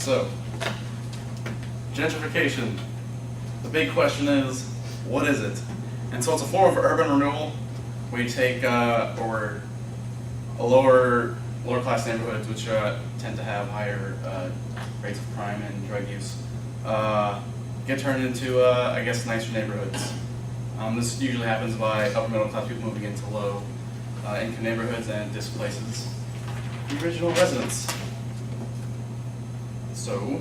So, gentrification. The big question is, what is it? And so it's a form of urban renewal where you take or a lower class neighborhoods, which tend to have higher rates of crime and drug use, get turned into, I guess, nicer neighborhoods. This usually happens by upper middle class people moving into low income neighborhoods and displaces the original residents. So,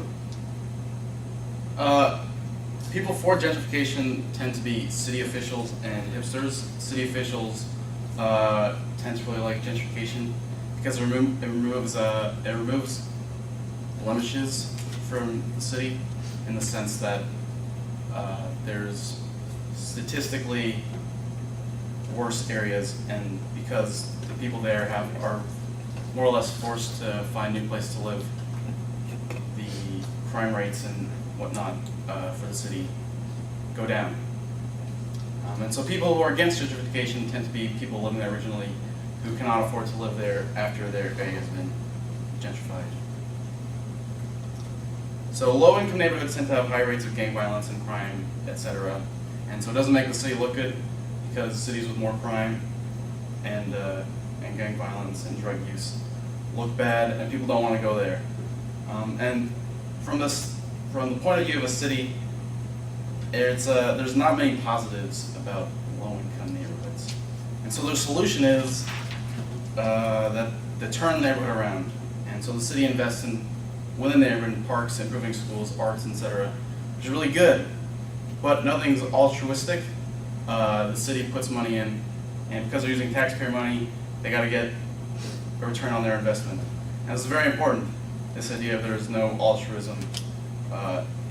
people for gentrification tend to be city officials and hipsters. City officials tend to really like gentrification because it removes blemishes from the city in the sense that there's statistically worse areas, and because the people there are more or less forced to find a new place to live, the crime rates and whatnot for the city go down. And so people who are against gentrification tend to be people living there originally who cannot afford to live there after their area has been gentrified. So low-income neighborhoods tend to have high rates of gang violence and crime, etc. And so it doesn't make the city look good, because cities with more crime and gang violence and drug use look bad, and people don't want to go there. And from the point of view of a city, there's not many positives about low-income neighborhoods. And so their solution is that they turn the neighborhood around. And so the city invests within the neighborhood in parks, improving schools, arts, etc., which is really good. But nothing's altruistic. The city puts money in, and because they're using taxpayer money, they got to get a return on their investment. And this is very important, this idea of there's no altruism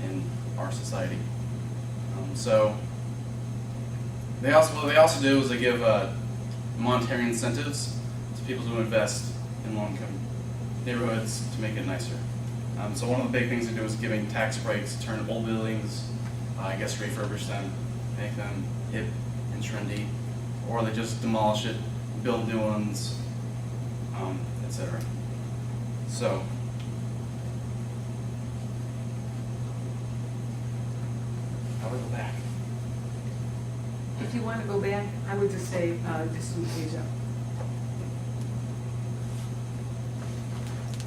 in our society. So what they also do is they give monetary incentives to people to invest in low-income neighborhoods to make it nicer. So one of the big things they do is giving tax breaks to turn old buildings, I guess refurbish them, make them hip and trendy, or they just demolish it, build new ones, etc. So, how do we go back? If you want to go back, I would just say, just do the page up.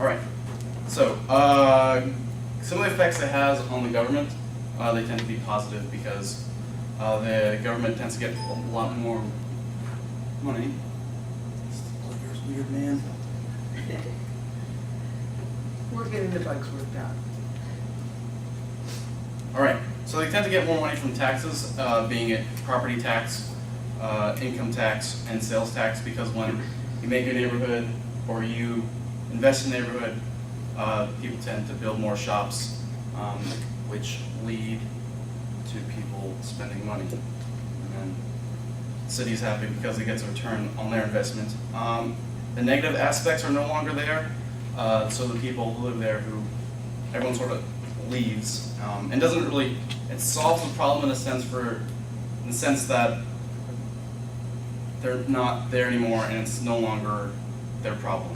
All right. So, some of the effects it has on the government, they tend to be positive because the government tends to get a lot more money. This blinker's weird, man. We're getting the bugs worked out. All right. So they tend to get more money from taxes, being it property tax, income tax, and sales tax, because when you make a neighborhood or you invest in a neighborhood, people tend to build more shops, which lead to people spending money. And then the city's happy because it gets a return on their investment. The negative aspects are no longer there, so the people who live there, everyone sort of leaves, and doesn't really, it solves the problem in the sense that they're not there anymore and it's no longer their problem.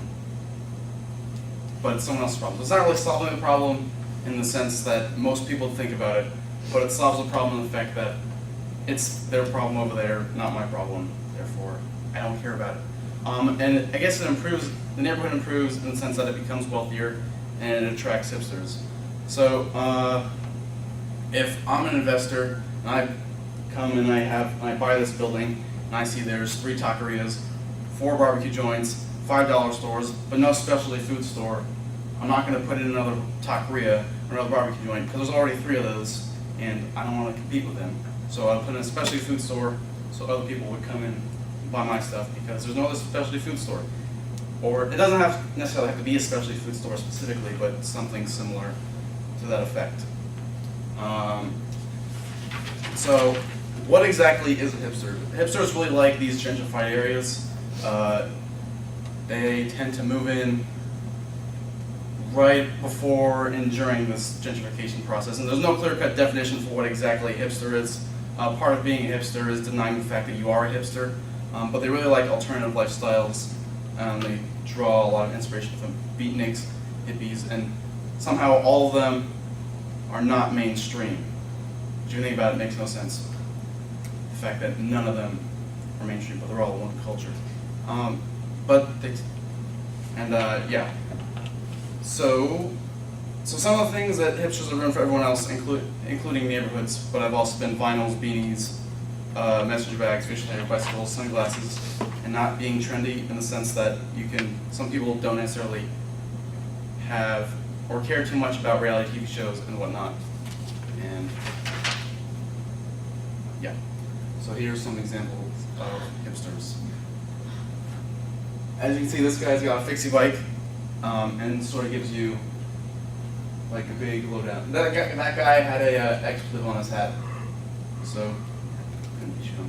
But it's someone else's problem. So it's not really solving the problem in the sense that most people think about it, but it solves the problem in the fact that it's their problem over there, not my problem, therefore I don't care about it. And I guess the neighborhood improves in the sense that it becomes wealthier and it attracts hipsters. So if I'm an investor and I come and I buy this building and I see there's 3 taquerias, 4 barbecue joints, $5 stores, but no specialty food store, I'm not going to put in another taqueria or another barbecue joint because there's already 3 of those and I don't want to compete with them. So I'll put in a specialty food store so other people would come in and buy my stuff because there's no other specialty food store. Or it doesn't necessarily have to be a specialty food store specifically, but something similar to that effect. So what exactly is a hipster? Hipsters really like these gentrified areas. They tend to move in right before and during this gentrification process, and there's no clear-cut definition for what exactly a hipster is. Part of being a hipster is denying the fact that you are a hipster, but they really like alternative lifestyles. They draw a lot of inspiration from beatniks, hippies, and somehow all of them are not mainstream. If you think about it, it makes no sense. The fact that none of them are mainstream, but they're all one culture. Yeah. So some of the things that hipsters have ruined for everyone else, including neighborhoods, but I've also been vinyls, beanies, messenger bags, stationary bicycles, sunglasses, and not being trendy in the sense that some people don't necessarily have or care too much about reality TV shows and whatnot. And yeah, so here's some examples of hipsters. As you can see, this guy's got a fixie bike, and sort of gives you like a big lowdown. That guy had a expletive on his hat, so couldn't be shown.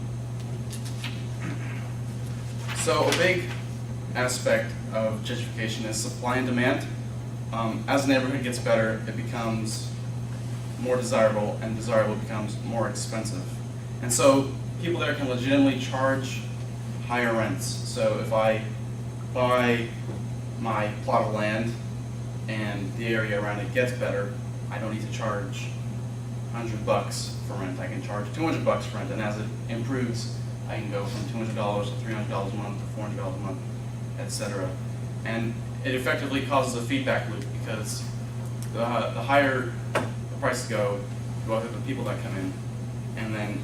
So a big aspect of gentrification is supply and demand. As a neighborhood gets better, it becomes more desirable, and desirable becomes more expensive. And so people there can legitimately charge higher rents. So if I buy my plot of land and the area around it gets better, I don't need to charge $100 for rent. I can charge $200 for rent, and as it improves, I can go from $200 to $300 a month to $400 a month, etc. And it effectively causes a feedback loop, because the higher the prices go up to the people that come in, and then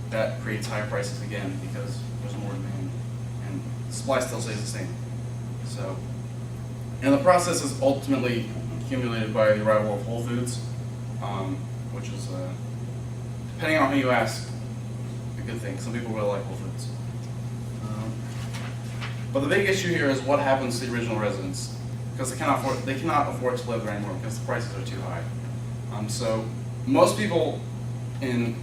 that creates higher prices again because there's more demand, and supply still stays the same. So, and the process is ultimately accumulated by the arrival of Whole Foods, which is, depending on who you ask, a good thing. Some people really like Whole Foods. But the big issue here is what happens to the original residents, because they cannot afford to live there anymore because the prices are too high. So most people in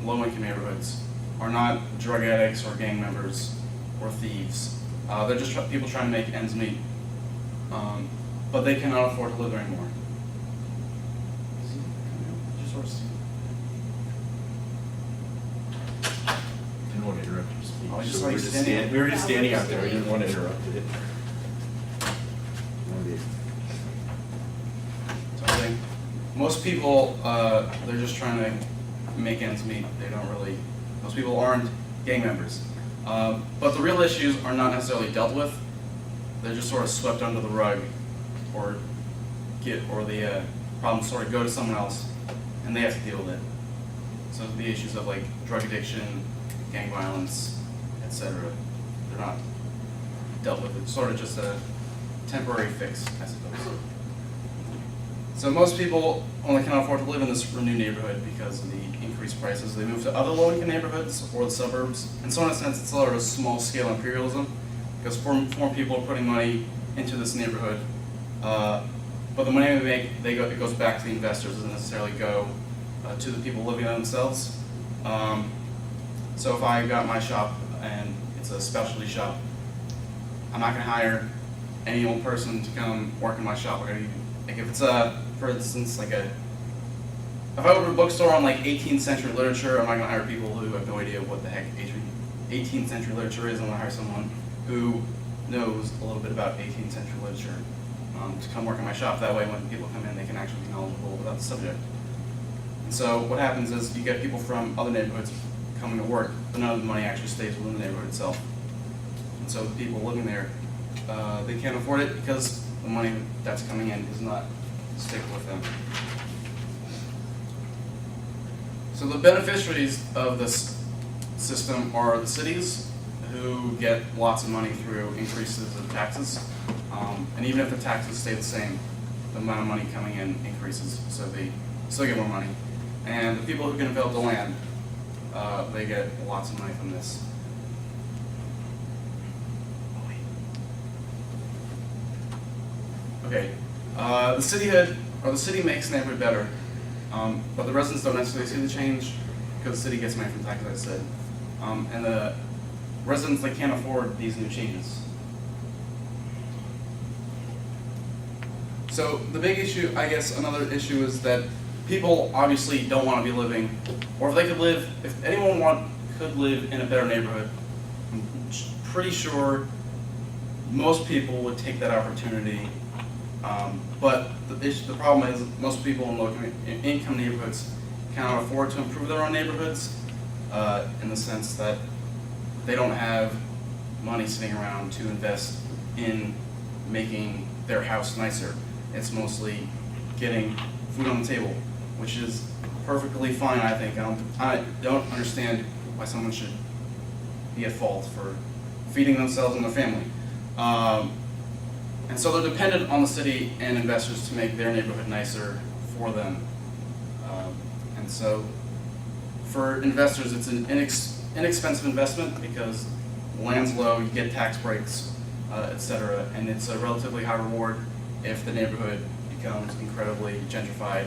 low-income neighborhoods are not drug addicts or gang members or thieves. They're just people trying to make ends meet, but they cannot afford to live there anymore. Didn't want to interrupt your speech. Oh, just So like we were just standing out there. We didn't want to interrupt it. So I think most people, they're just trying to make ends meet. Most people aren't gang members. But the real issues are not necessarily dealt with. They're just sort of swept under the rug, or the problems sort of go to someone else, and they have to deal with it. So the issues of like drug addiction, gang violence, etc., they're not dealt with. It's sort of just a temporary fix, I suppose. So most people only can afford to live in this new neighborhood because of the increased prices. They move to other low-income neighborhoods or the suburbs, and so in a sense it's sort of small-scale imperialism, because more people are putting money into this neighborhood, but the money they make, it goes back to the investors. It doesn't necessarily go to the people living there themselves. So if I got my shop and it's a specialty shop, I'm not going to hire any old person to come work in my shop. Like if it's for instance, if I open a bookstore on like 18th century literature, I'm not going to hire people who have no idea what the heck 18th century literature is. I'm going to hire someone who knows a little bit about 18th century literature to come work in my shop. That way when people come in, they can actually be knowledgeable about the subject. And so what happens is you get people from other neighborhoods coming to work, but none of the money actually stays within the neighborhood itself. And so the people living there, they can't afford it because the money that's coming in does not stick with them. So the beneficiaries of this system are the cities, who get lots of money through increases of taxes. And even if the taxes stay the same, the amount of money coming in increases, so they still get more money. And the people who can develop the land, they get lots of money from this. Okay, the city makes the neighborhood better, but the residents don't necessarily see the change because the city gets money from taxes, as I said. And the residents, they can't afford these new changes. So the big issue, I guess another issue, is that people obviously don't want to be living, or if anyone could live in a better neighborhood, I'm pretty sure most people would take that opportunity But the problem is most people in low-income neighborhoods cannot afford to improve their own neighborhoods in the sense that they don't have money sitting around to invest in making their house nicer. It's mostly getting food on the table, which is perfectly fine, I think. I don't understand why someone should be at fault for feeding themselves and their family. And so they're dependent on the city and investors to make their neighborhood nicer for them. And so for investors, it's an inexpensive investment because land's low, you get tax breaks, etc. And it's a relatively high reward if the neighborhood becomes incredibly gentrified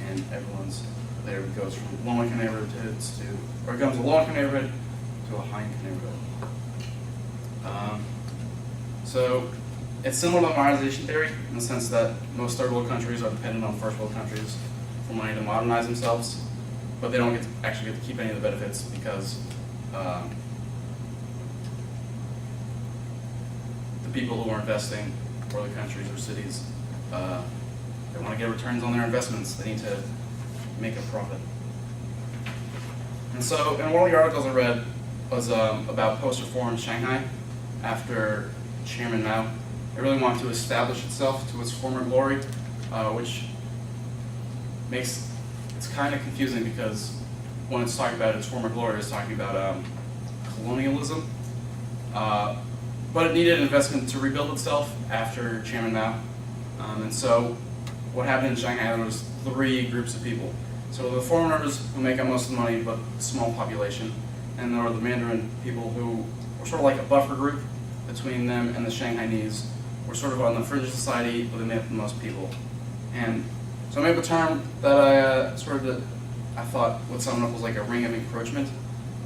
and everyone's there. It goes from low-income neighborhoods to, or it becomes a low-income neighborhood to a high-income neighborhood. So it's similar to modernization theory in the sense that most third world countries are dependent on first world countries for money to modernize themselves, but they don't actually get to keep any of the benefits because the people who are investing for the countries or cities, they want to get returns on their investments. They need to make a profit. And so, in one of the articles I read was about post-reform in Shanghai after Chairman Mao. It really wanted to establish itself to its former glory, which makes it's kind of confusing because when it's talking about its former glory, it's talking about colonialism. But it needed investment to rebuild itself after Chairman Mao. And so what happened in Shanghai, there was 3 groups of people. So the foreigners who make up most of the money, but small population, and there were the Mandarin people who were sort of like a buffer group between them and the Shanghainese. Were sort of on the fringe of society, but they made up the most people. And so I made up a term that I thought would sum up as like a ring of encroachment.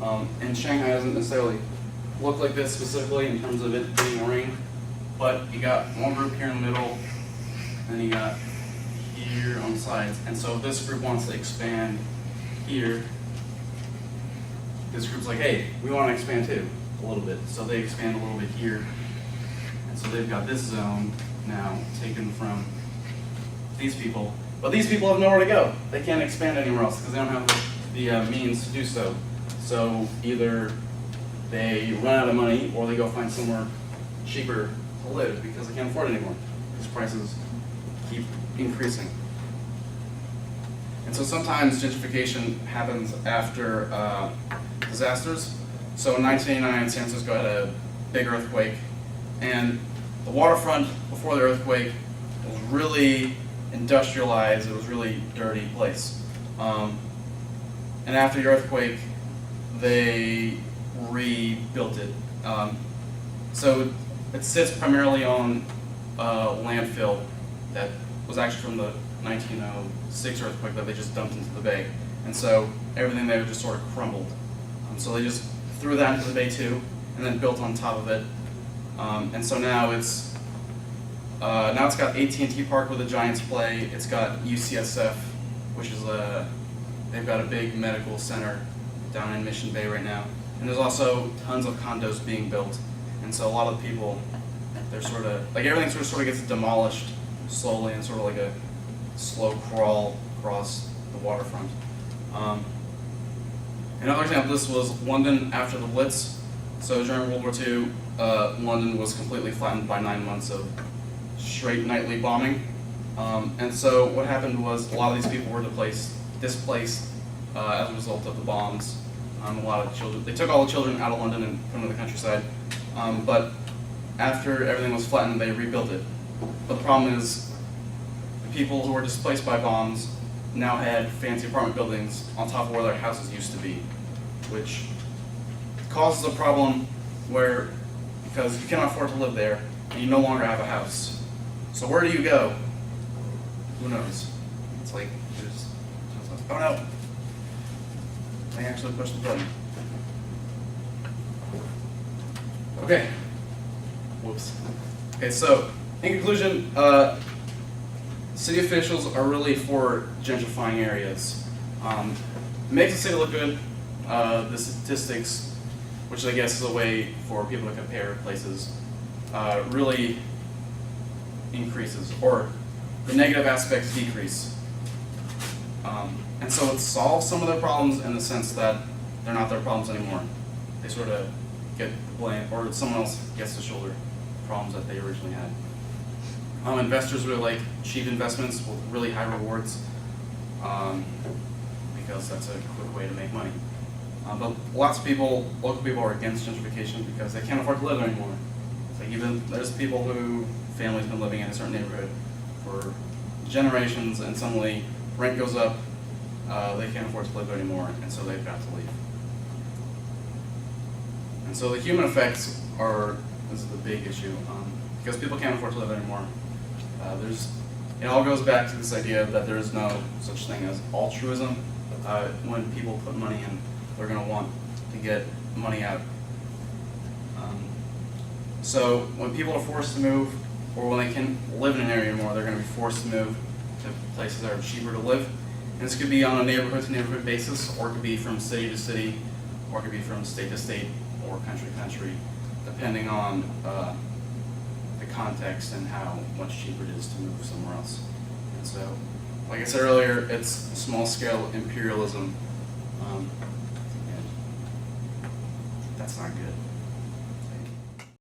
And Shanghai doesn't necessarily look like this specifically in terms of it being a ring, but you got one group here in the middle, and you got here on the sides. And so this group wants to expand here. This group's like, hey, we want to expand too, a little bit. So they expand a little bit here. And so they've got this zone now taken from these people. But these people have nowhere to go. They can't expand anywhere else because they don't have the means to do so. So either they run out of money or they go find somewhere cheaper to live because they can't afford it anymore because prices keep increasing. And so sometimes gentrification happens after disasters. So in 1989, San Francisco had a big earthquake, and the waterfront before the earthquake was really industrialized. It was a really dirty place. And after the earthquake, they rebuilt it. So it sits primarily on landfill that was actually from the 1906 earthquake that they just dumped into the bay. And so everything there just sort of crumbled. So they just threw that into the bay too, and then built on top of it. And so now it's got AT&T Park where the Giants play. It's got UCSF, which is they've got a big medical center down in Mission Bay right now. And there's also tons of condos being built. And so a lot of the people, they're sort of, like everything sort of gets demolished slowly and sort of like a slow crawl across the waterfront. Another example of this was London after the Blitz. So during World War II, London was completely flattened by 9 months of straight nightly bombing. And so what happened was a lot of these people were displaced as a result of the bombs. A lot of children, they took all the children out of London and put them to the countryside. But after everything was flattened, they rebuilt it. But the problem is, the people who were displaced by bombs now had fancy apartment buildings on top of where their houses used to be, which causes a problem where, because you cannot afford to live there, and you no longer have a house. So where do you go? Who knows? It's like, oh no, I actually pushed the button. Okay, whoops. Okay, so in conclusion, city officials are really for gentrifying areas. It makes the city look good. The statistics, which I guess is a way for people to compare places, really increases, or the negative aspects decrease. And so it solves some of their problems in the sense that they're not their problems anymore. They sort of get the blame, or someone else gets to shoulder problems that they originally had. Investors really like cheap investments with really high rewards, because that's a quick way to make money. But lots of people, local people, are against gentrification because they can't afford to live there anymore. It's like even there's people who families been living in a certain neighborhood for generations, and suddenly rent goes up, they can't afford to live there anymore, and so they've got to leave. And so the human effects is the big issue, because people can't afford to live there anymore. It all goes back to this idea that there is no such thing as altruism. When people put money in, they're going to want to get money out. So when people are forced to move, or when they can live in an area anymore, they're going to be forced to move to places that are cheaper to live. And this could be on a neighborhood to neighborhood basis, or it could be from city to city, or it could be from state to state, or country to country, depending on the context and how much cheaper it is to move somewhere else. And so, like I said earlier, it's small scale imperialism, and that's not good.